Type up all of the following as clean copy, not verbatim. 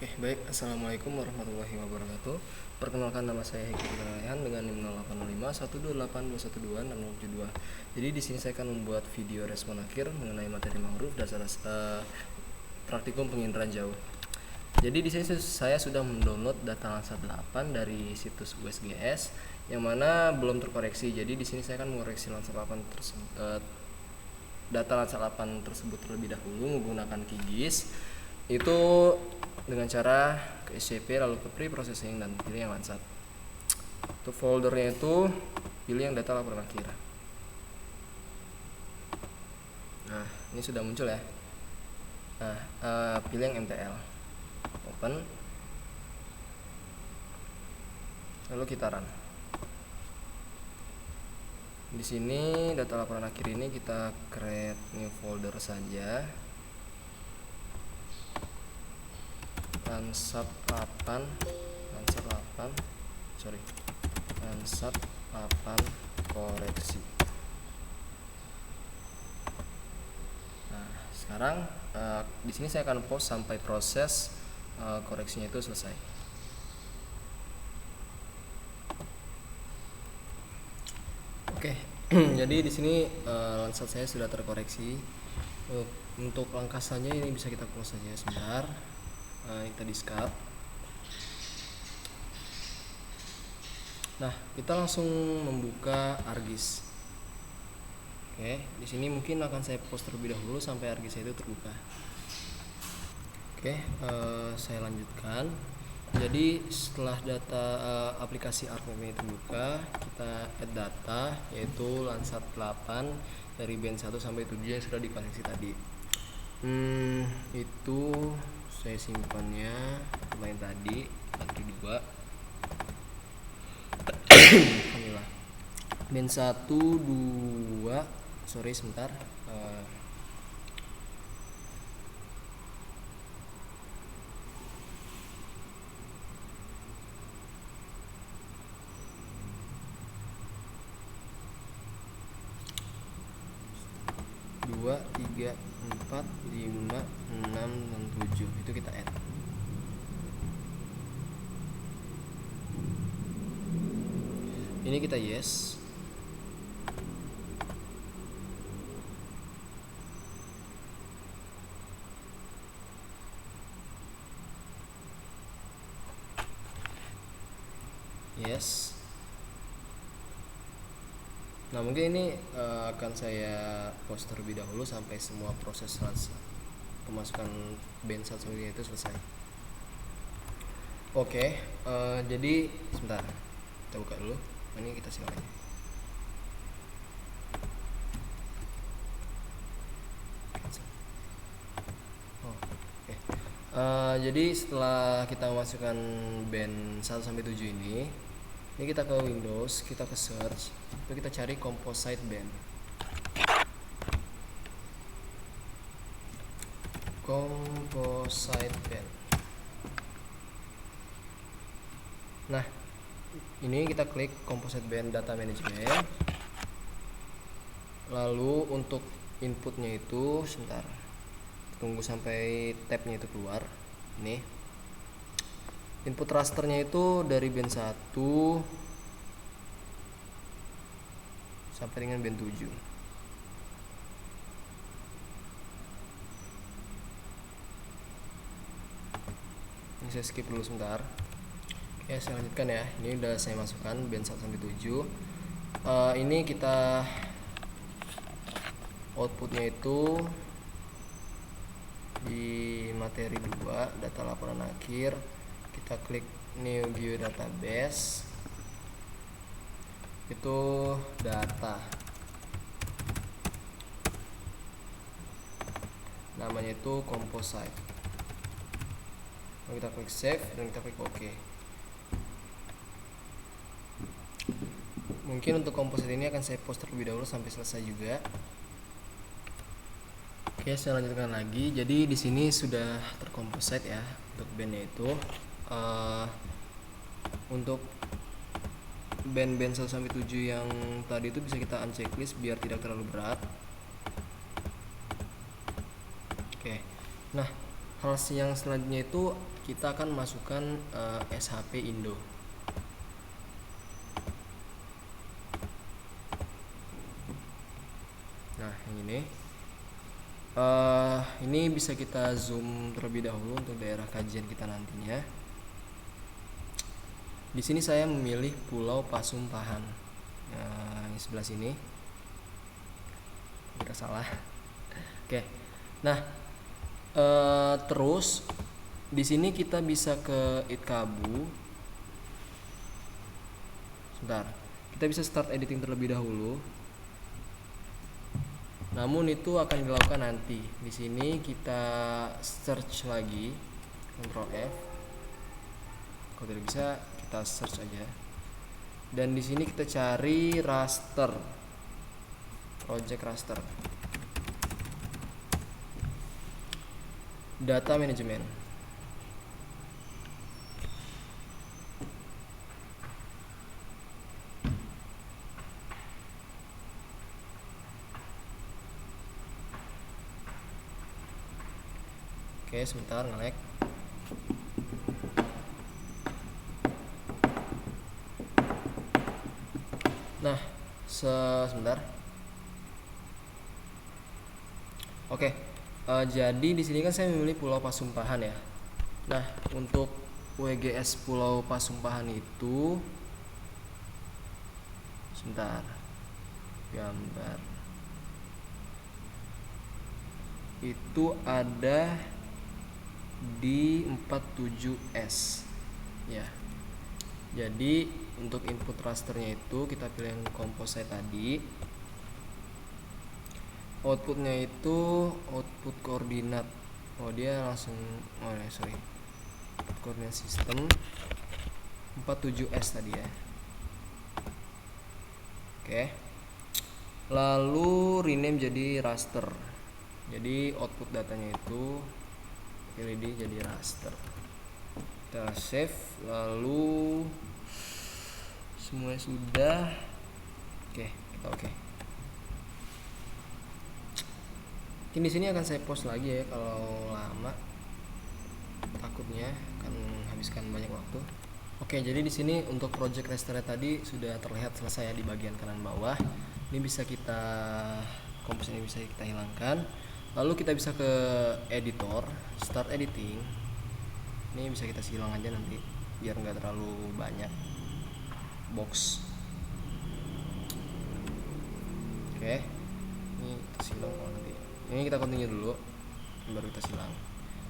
Oke, baik. Assalamualaikum warahmatullahi wabarakatuh. Perkenalkan, nama saya Heki Rayhan dengan NIM 0805 128 212 Jadi di sini saya akan membuat video respon akhir mengenai materi mangrove dasar praktikum penginderaan jauh. Jadi di sini saya sudah mendownload data Landsat 8 dari situs USGS yang mana belum terkoreksi. Jadi di sini saya akan mengoreksi Landsat 8 data Landsat 8 tersebut terlebih dahulu menggunakan QGIS. Itu dengan cara ke SCP lalu ke pre-processing dan pilih yang Landsat. Untuk foldernya itu pilih yang data laporan akhir. Nah, ini sudah muncul ya. Nah, pilih yang MTL. Open. Lalu kita run. Di sini data laporan akhir ini kita create new folder saja. Landsat 8 koreksi. Nah, sekarang di sini saya akan pause sampai proses koreksinya itu selesai. Oke, jadi di sini Landsat saya sudah terkoreksi. Untuk langkah selanjutnya ini bisa kita close saja sebentar. Kita discard. Nah, kita langsung membuka ArcGIS. Oke, di sini mungkin akan saya pause terlebih dahulu sampai ArcGIS itu terbuka. Oke, saya lanjutkan. Jadi setelah data aplikasi ArcMap ini terbuka, kita add data yaitu Landsat 8 dari band 1 sampai 7 yang sudah dikoneksi tadi. Itu saya simpannya main tadi lagi 2. Alhamdulillah. Band 1 2 sorry sebentar. Dua, 3, 4, 5, 6, dan 7 itu kita add. Ini kita yes. Yes. Nah, mungkin ini akan saya pause terlebih dahulu sampai semua proses pemasukan band 1 sampai itu selesai. Oke, jadi sebentar, kita buka dulu. Ini kita silakan. Jadi setelah kita memasukkan band 1 sampai 7 ini kita ke Windows, kita ke search, lalu kita cari composite band. Nah, ini kita klik composite band data management. Lalu untuk inputnya itu sebentar, tunggu sampai tabnya itu keluar. Ini input rasternya itu dari band 1 sampai dengan band 7. Ini saya skip dulu sebentar. Oke, saya lanjutkan ya. Ini udah saya masukkan band 1 sampai 7. Ini kita outputnya itu di materi 2 data laporan akhir, kita klik new view database, itu data, namanya itu composite. Lalu kita klik save dan kita klik OK. Mungkin untuk composite ini akan saya post terlebih dahulu sampai selesai juga. Oke, saya lanjutkan lagi. Jadi di sini sudah tercomposite ya untuk bandnya itu. Untuk band 1 sampai 7 yang tadi itu bisa kita unchecklist biar tidak terlalu berat. Oke. Nah, Hal yang selanjutnya itu kita akan masukkan SHP Indo. Nah, yang ini bisa kita zoom terlebih dahulu untuk daerah kajian kita nantinya. Di sini saya memilih Pulau Pasumpahan. Yang sebelah sini. Tidak salah. Oke. Nah, terus di sini kita bisa ke Itkabu. Sebentar. Kita bisa start editing terlebih dahulu. Namun itu akan dilakukan nanti. Di sini kita search lagi, Ctrl F. Kalau tidak bisa, kita search aja. Dan di sini kita cari raster, project raster, data management. Oke, sebentar nge-lag. Nah, sebentar. Oke, jadi di sini kan saya memilih Pulau Pasumpahan ya. Nah, untuk WGS Pulau Pasumpahan itu, sebentar, gambar itu ada di 47S ya. Jadi untuk input rasternya itu kita pilih yang composite tadi. Outputnya itu output koordinat. Oh dia langsung, sorry, koordinat sistem 47S tadi ya. Oke. Lalu rename jadi raster. Jadi output datanya itu LED jadi raster. Kita save, lalu semua sudah. Oke, kita oke. Mungkin di sini akan saya post lagi ya, kalau lama takutnya akan menghabiskan banyak waktu. Oke, jadi di sini untuk project restore tadi sudah terlihat selesai ya di bagian kanan bawah. Ini bisa kita kompos, ini bisa kita hilangkan. Lalu kita bisa ke editor, start editing. Ini bisa kita silang aja nanti biar nggak terlalu banyak box. Oke, ini kita silang kalau nanti. Ini kita continue dulu, baru kita silang.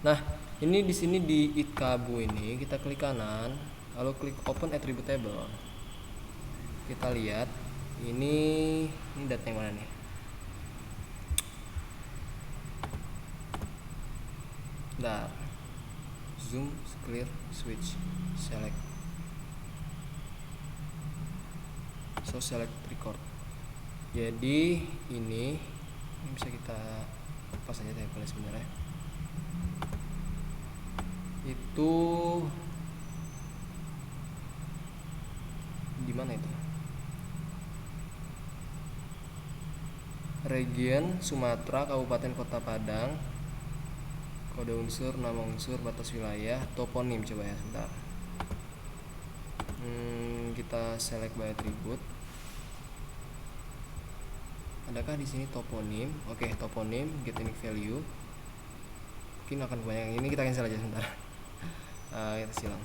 Nah, ini di sini di Itkabu ini kita klik kanan, lalu klik open attribute table. Kita lihat ini data yang mana nih? Bentar. Zoom, clear, switch, select. So select record. Jadi ini bisa kita pas aja tabelnya sebenarnya. Itu di mana itu? Region Sumatera, Kabupaten Kota Padang. Kode unsur, nama unsur, batas wilayah, toponim coba ya sebentar. Kita select by attribute. Adakah di sini toponim? Oke, toponim, get unique value. Mungkin akan banyak. Ini kita cancel aja sebentar. Kita silang.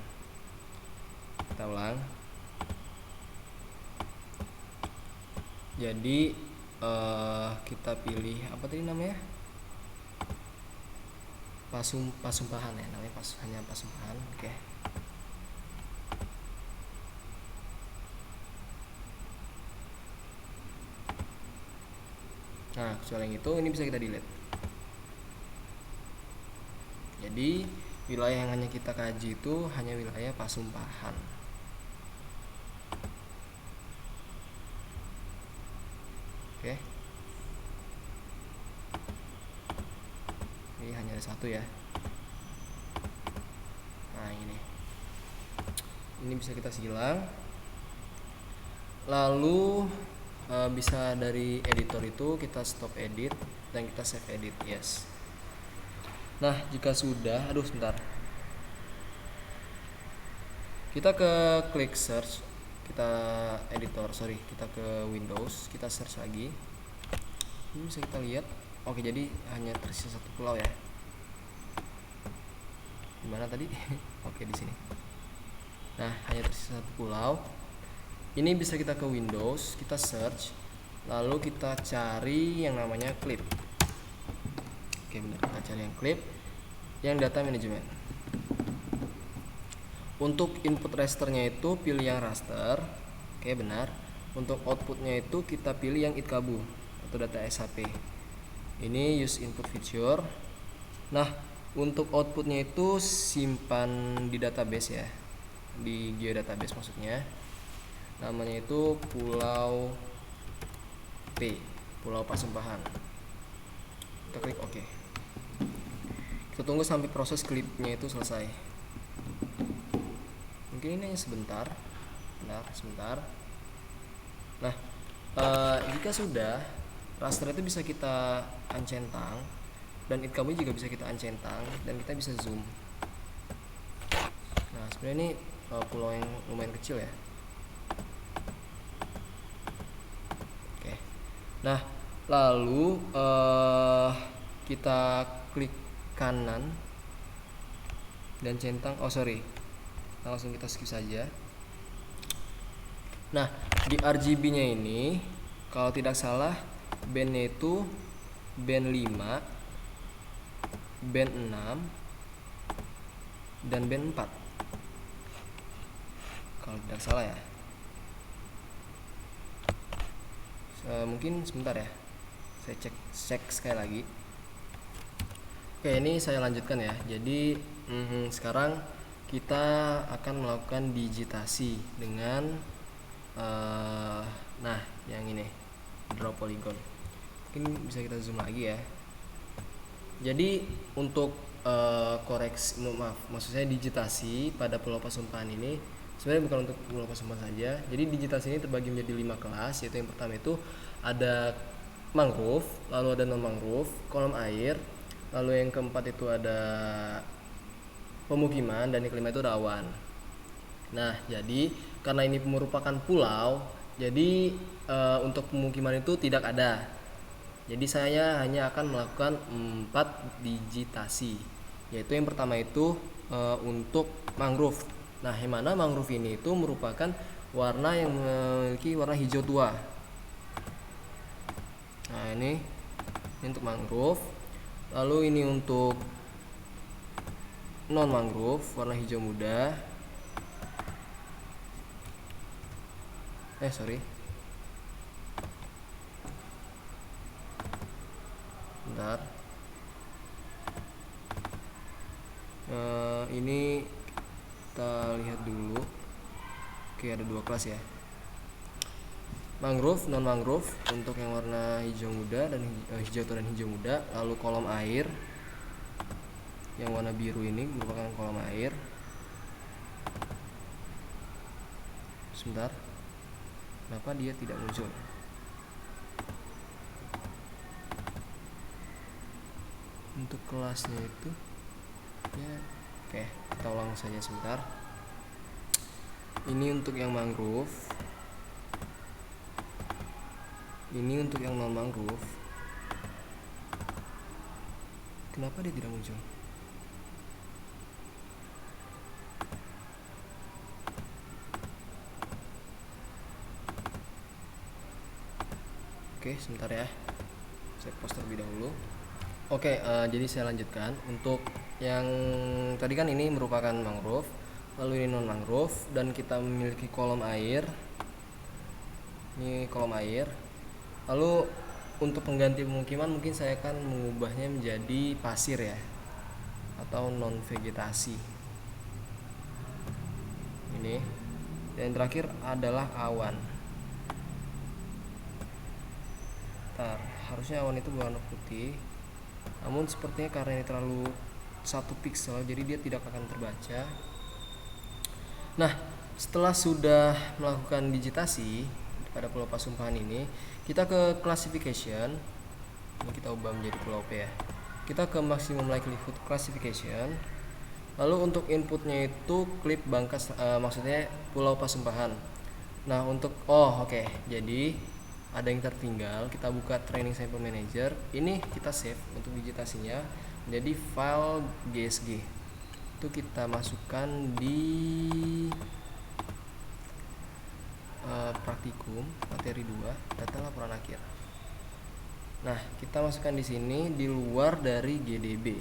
Kita ulang. Jadi kita pilih apa tadi namanya? Pasumpahan ya, namanya hanya Pasumpahan. Oke. Nah, soal yang itu ini bisa kita delete. Jadi wilayah yang hanya kita kaji itu hanya wilayah Pasumpahan. Oke. Ini hanya ada satu ya. Nah ini bisa kita silang. Lalu bisa dari editor itu kita stop edit dan kita save edit, yes. Nah, jika sudah, sebentar. Kita ke klik search, kita kita ke Windows, kita search lagi. Ini bisa kita lihat. Oke, jadi hanya tersisa satu pulau ya. Gimana tadi? Oke, di sini. Nah, hanya tersisa satu pulau. Ini bisa kita ke Windows, kita search, lalu kita cari yang namanya clip. Oke, benar, kita cari yang clip, yang data management. Untuk input rasternya itu pilih yang raster. Oke, benar. Untuk outputnya itu kita pilih yang itkabu atau data SHP. Ini use input feature. Nah, untuk outputnya itu simpan di database ya, di geodatabase maksudnya. Namanya itu pulau P, Pulau Pasempahan. Kita klik OK. Kita tunggu sampai proses klipnya itu selesai. Mungkin ini hanya sebentar. Benar, sebentar. Nah, jika sudah, raster itu bisa kita uncentang, dan itkabu juga bisa kita uncentang, dan kita bisa zoom. Nah, sebenarnya ini pulau yang lumayan kecil ya. Oke. Nah, lalu kita klik kanan dan centang. Langsung kita skip saja. Nah, di RGB-nya ini kalau tidak salah bandnya itu band 5, band 6, dan band 4. Kalau tidak salah ya. Mungkin sebentar ya. Saya cek sekali lagi. Oke, ini saya lanjutkan ya. Jadi sekarang kita akan melakukan digitasi dengan nah, yang ini draw polygon. Mungkin bisa kita zoom lagi ya. Jadi untuk maksud saya digitasi pada Pulau Pasempahan ini sebenarnya bukan untuk Pulau Pasempahan saja. Jadi digitasi ini terbagi menjadi 5 kelas, yaitu yang pertama itu ada mangrove, lalu ada non mangrove, kolam air, lalu yang keempat itu ada pemukiman, dan yang kelima itu ada awan. Nah, jadi karena ini merupakan pulau, jadi untuk pemukiman itu tidak ada. Jadi saya hanya akan melakukan 4 digitasi, yaitu yang pertama itu untuk mangrove. Nah, yang mana mangrove ini itu merupakan warna yang memiliki warna hijau tua. Nah, ini untuk mangrove. Lalu ini untuk non mangrove, warna hijau muda. Bentar. Ini kita lihat dulu. Oke, ada 2 kelas ya. Mangrove, non mangrove untuk yang warna hijau muda dan hijau tua dan hijau muda. Lalu kolam air yang warna biru ini merupakan kolam air. Sebentar. Kenapa dia tidak muncul? Untuk kelasnya itu ya, oke, kita ulang saja sebentar. Ini untuk yang mangrove, ini untuk yang non mangrove. Kenapa dia tidak muncul? Oke, sebentar ya, saya post terlebih dahulu. Oke, jadi saya lanjutkan. Untuk yang tadi kan ini merupakan mangrove, lalu ini non mangrove, dan kita memiliki kolom air. Ini kolom air. Lalu untuk pengganti pemukiman mungkin saya akan mengubahnya menjadi pasir ya, atau non vegetasi. Ini. Dan terakhir adalah awan. Harusnya awan itu berwarna putih, namun sepertinya karena ini terlalu 1 pixel, jadi dia tidak akan terbaca. Nah, setelah sudah melakukan digitasi pada Pulau Pasempahan ini, kita ke classification. Ini kita ubah menjadi Pulau P ya. kita ke maximum likelihood classification. Lalu untuk inputnya itu klip Bangkas, maksudnya Pulau Pasembahan. Nah untuk jadi ada yang tertinggal, kita buka training sample manager. Ini kita save untuk digitasinya jadi file GSG. Itu kita masukkan di praktikum materi 2 data laporan akhir. Nah kita masukkan di sini di luar dari GDB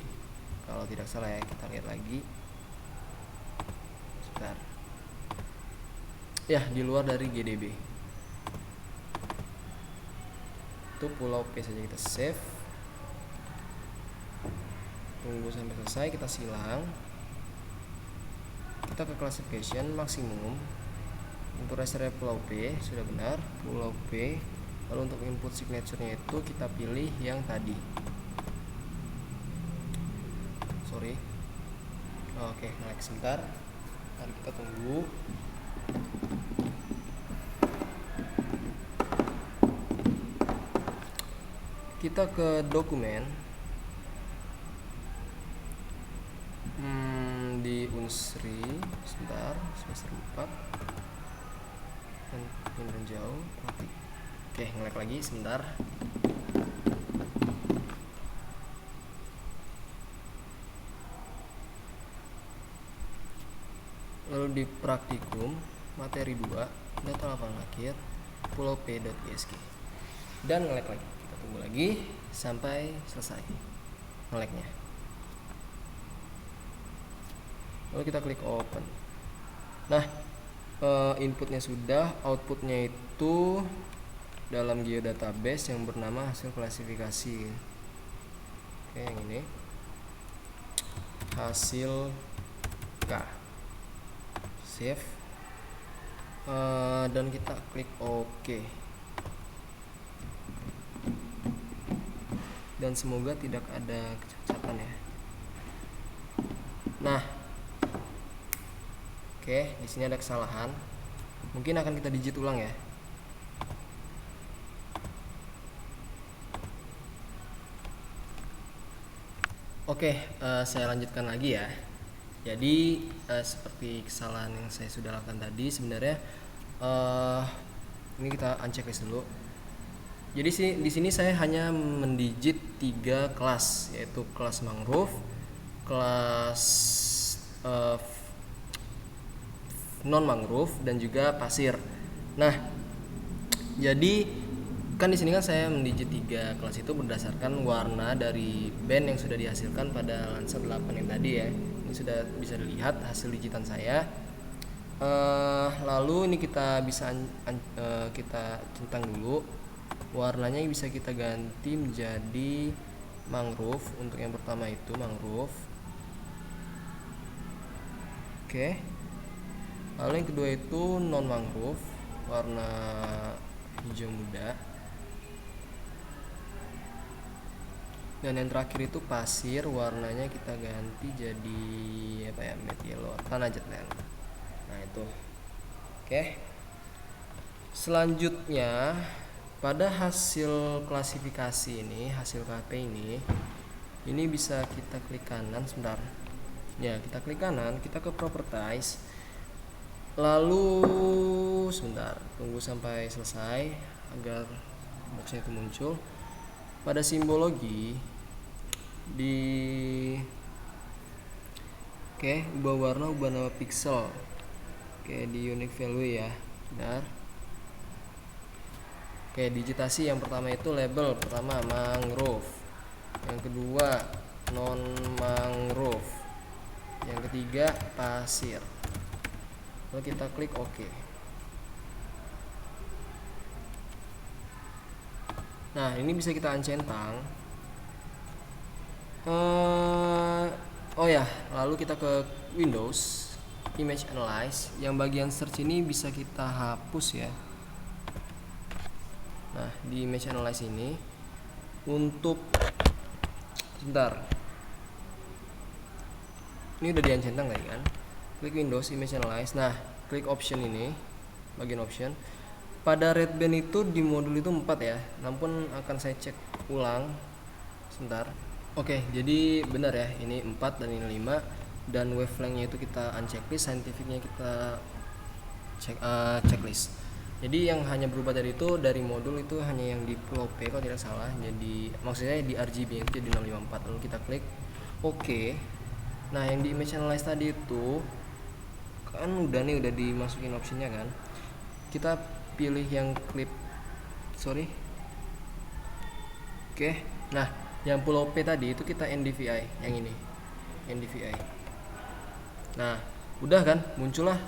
kalau tidak salah ya, kita lihat lagi sebentar ya, di luar dari GDB itu pulau P saja, kita save, tunggu sampai selesai, kita silang, kita ke classification maksimum. Untuk rasternya pulau P sudah benar, pulau P. Lalu untuk input signature-nya itu kita pilih yang tadi. Sorry. Oke, next sebentar. Mari kita tunggu. Kita ke dokumen. Di Unsri sebentar, semester 4. Dan jauh praktik. Oke, nge-lag lagi sebentar. Lalu di praktikum materi 2 data laporan akhir pulau p.gsg dan nge-lag lagi. Kita tunggu lagi sampai selesai nge-lagnya. Lalu kita klik open. Nah, inputnya sudah, outputnya itu dalam geodatabase yang bernama hasil klasifikasi. Oke, yang ini hasil K, save, dan kita klik OK. Dan semoga tidak ada kecacatan ya. Nah, oke, di sini ada kesalahan. Mungkin akan kita digit ulang ya. Oke, saya lanjutkan lagi ya. Jadi seperti kesalahan yang saya sudah lakukan tadi, sebenarnya ini kita unchecklist dulu. Jadi di sini saya hanya mendigit 3 kelas, yaitu kelas mangrove, kelas non mangrove dan juga pasir. Nah, jadi kan di sini kan saya mendigit 3 kelas itu berdasarkan warna dari band yang sudah dihasilkan pada Landsat 8 yang tadi ya. Ini sudah bisa dilihat hasil digitan saya. Lalu ini kita bisa kita centang dulu. Warnanya bisa kita ganti menjadi mangrove. Untuk yang pertama itu mangrove. Oke. Lalu yang kedua itu non mangrove, warna hijau muda. Dan yang terakhir itu pasir, warnanya kita ganti jadi apa ya, matte yellow, tanah jetland. Nah itu. Oke. Selanjutnya pada hasil klasifikasi ini, hasil KP ini bisa kita klik kanan sebentar. Ya, kita klik kanan, kita ke properties. Lalu sebentar, tunggu sampai selesai agar boxnya itu muncul. Pada simbologi di ubah warna, ubah nama pixel. Di unique value ya. Benar. Digitasi yang pertama itu label pertama mangrove, yang kedua non mangrove, yang ketiga pasir. Lalu kita klik OK. Nah, ini bisa kita uncentang. Lalu kita ke Windows, Image Analyze. Yang bagian search ini bisa kita hapus ya. Nah, di Image Analyze ini untuk sebentar. Ini udah di-uncentang tadi kan? Klik Windows, Image Analyze. Nah, klik option ini, bagian option. Pada red band itu di modul itu 4 ya. Namun akan saya cek ulang sebentar. Oke, jadi benar ya, ini 4 dan ini 5, dan wavelengthnya itu kita unchecklist, scientificnya kita checklist. Jadi yang hanya berubah dari itu, dari modul itu hanya yang di pulau P kalau tidak salah. Jadi maksudnya di RGB itu jadi 654. Lalu kita klik oke. Nah, yang di image analyze tadi itu kan udah dimasukin optionnya kan. Kita pilih yang clip, sorry. Oke. Nah, yang pulau P tadi itu kita NDVI, yang ini NDVI. Nah, udah kan muncullah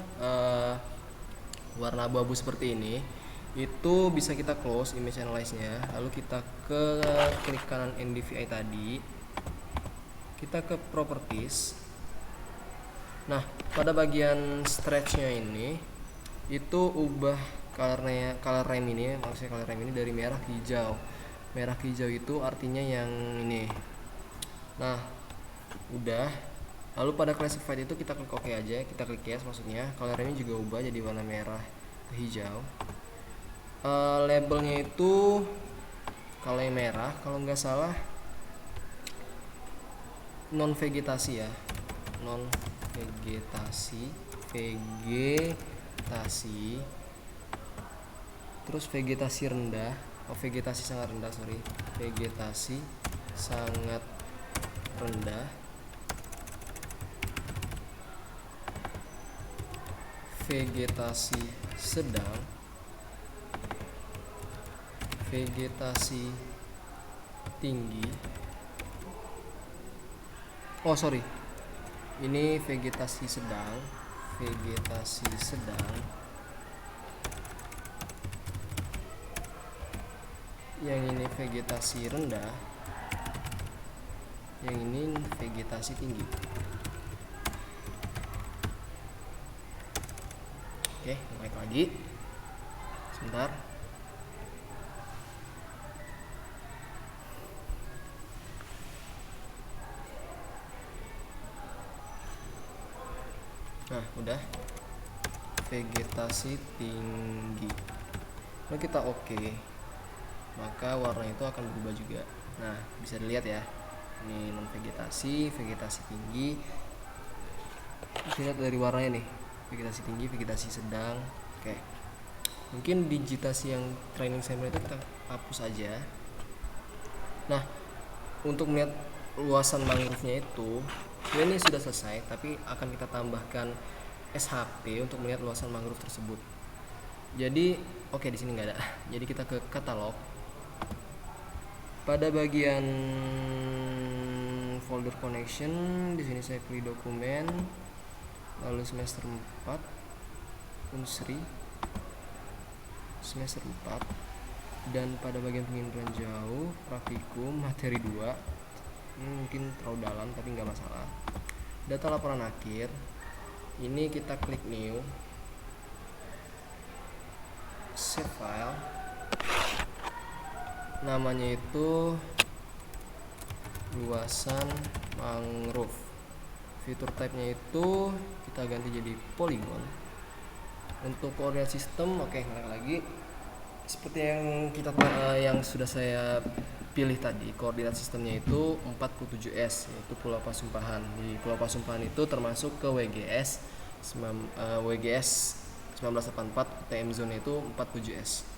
warna abu-abu seperti ini. Itu bisa kita close image analyze-nya, lalu kita ke klik kanan NDVI tadi, kita ke properties. Nah, pada bagian stretch-nya ini itu ubah color rame ini, maksudnya color rame ini dari merah ke hijau. Merah ke hijau itu artinya yang ini. Nah, udah. Lalu pada classified itu kita klik OK aja, kita klik yes maksudnya. Color ini juga ubah jadi warna merah ke hijau. Labelnya itu kalau yang merah, kalau nggak salah non vegetasi ya, non vegetasi, terus vegetasi rendah, vegetasi sangat rendah, sorry, vegetasi sangat rendah, vegetasi sedang, vegetasi tinggi. Oh sorry, ini vegetasi sedang, yang ini vegetasi rendah, yang ini vegetasi tinggi. Oke, naik lagi sebentar. Nah, udah vegetasi tinggi. Lalu kita oke, maka warna itu akan berubah juga. Nah, bisa dilihat ya, ini non vegetasi, vegetasi tinggi. Lihat dari warnanya nih, vegetasi tinggi, vegetasi sedang. Oke, mungkin digitasi yang training sampel itu kita hapus aja. Nah, untuk melihat luasan mangrove-nya itu ini sudah selesai, tapi akan kita tambahkan SHP untuk melihat luasan mangrove tersebut. Jadi oke, di sini nggak ada. Jadi kita ke katalog. Pada bagian folder connection, di sini saya pilih dokumen, lalu semester 4 Unsri semester 4, dan pada bagian penginderaan jauh praktikum materi 2. Mungkin terlalu dalam tapi nggak masalah. Data laporan akhir, ini kita klik new, save file, namanya itu luasan mangrove. Fitur type-nya itu kita ganti jadi polygon. Untuk koordinat sistem, oke, balik lagi seperti yang sudah saya pilih tadi. Koordinat sistemnya itu 47S, yaitu Pulau Pasumpahan. Di Pulau Pasumpahan itu termasuk ke WGS 1984, TM zone itu 47S.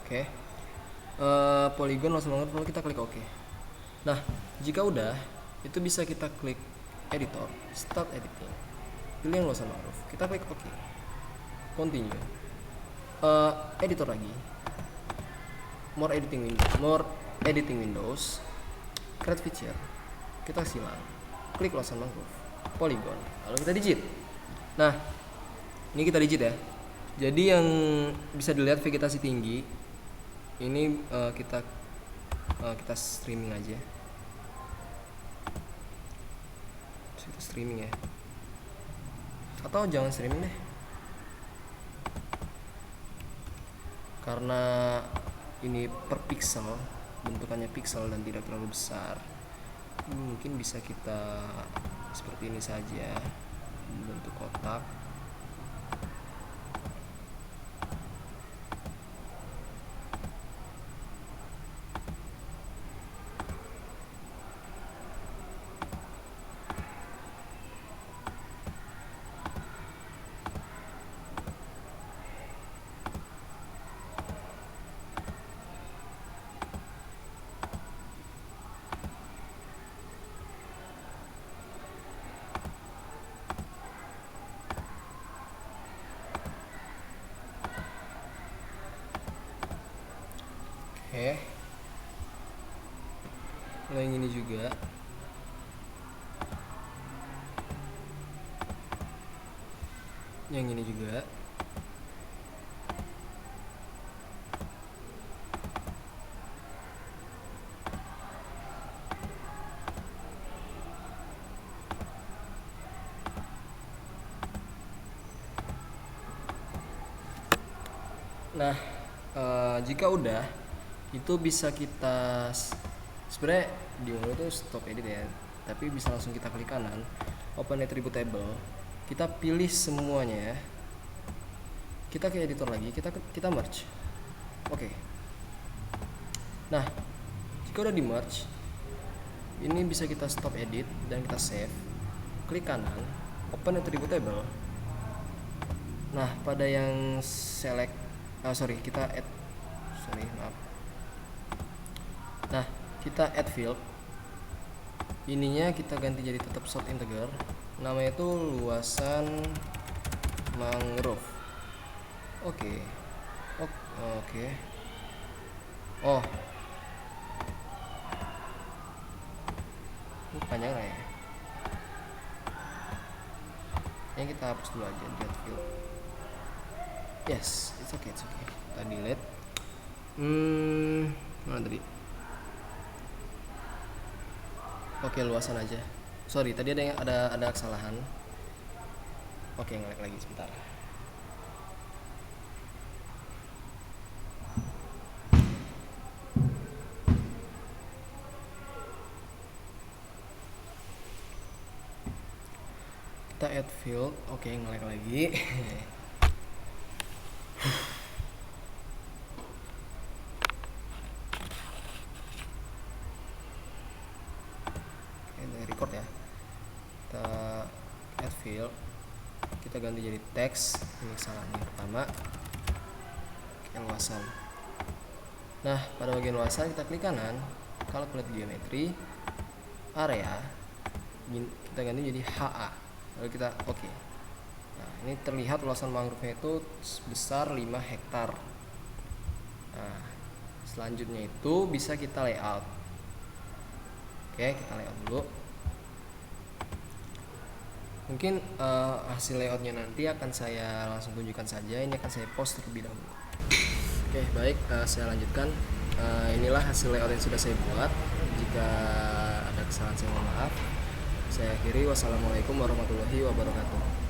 Oke. Polygon langsung banget, lalu kita klik OK. Nah, jika udah, itu bisa kita klik editor, start editing, pilih yang luasan mangrove, kita klik OK, continue, editor lagi, more editing windows, create feature, kita silang, klik luasan mangrove, polygon, lalu kita digit. Nah, ini kita digit ya. Jadi yang bisa dilihat vegetasi tinggi ini kita streaming aja. Kita streaming ya. Atau jangan streaming deh. Karena ini per pixel, bentukannya pixel dan tidak terlalu besar. Mungkin bisa kita seperti ini saja, bentuk kotak. yang ini juga. Yang ini juga. Nah, jika udah, itu bisa kita sebenarnya di menu itu stop edit ya, tapi bisa langsung kita klik kanan, open attribute table, kita pilih semuanya ya. Kita ke editor lagi, kita merge. Oke. Nah, jika udah di merge, ini bisa kita stop edit dan kita save. Klik kanan, open attribute table. Nah, pada yang select kita add, maaf. Nah, kita add field. Ininya kita ganti jadi tetap short integer. Namanya itu luasan mangrove. Oke. Oke. Oh. Ini panjang ya. Ini kita hapus dulu aja get field. Yes, it's okay. Kita delete. Mana tadi? Oke, luasan aja. Sorry, tadi ada kesalahan. Oke, ngelag lagi sebentar. Kita add field. Oke, ngelag lagi. Record ya. Kita add field, kita ganti jadi text. Ini salahnya pertama. Luasan. Nah, pada bagian luasan kita klik kanan, calculate geometry, area, kita ganti jadi HA, lalu kita oke. Nah, ini terlihat luasan mangrove itu sebesar 5 hektar. Nah, selanjutnya itu bisa kita layout. Oke, kita layout dulu. Mungkin hasil layoutnya nanti akan saya langsung tunjukkan saja. Ini akan saya post terlebih dahulu. Oke, baik, saya lanjutkan. Inilah hasil layout yang sudah saya buat. Jika ada kesalahan saya mohon maaf. Saya akhiri. Wassalamualaikum warahmatullahi wabarakatuh.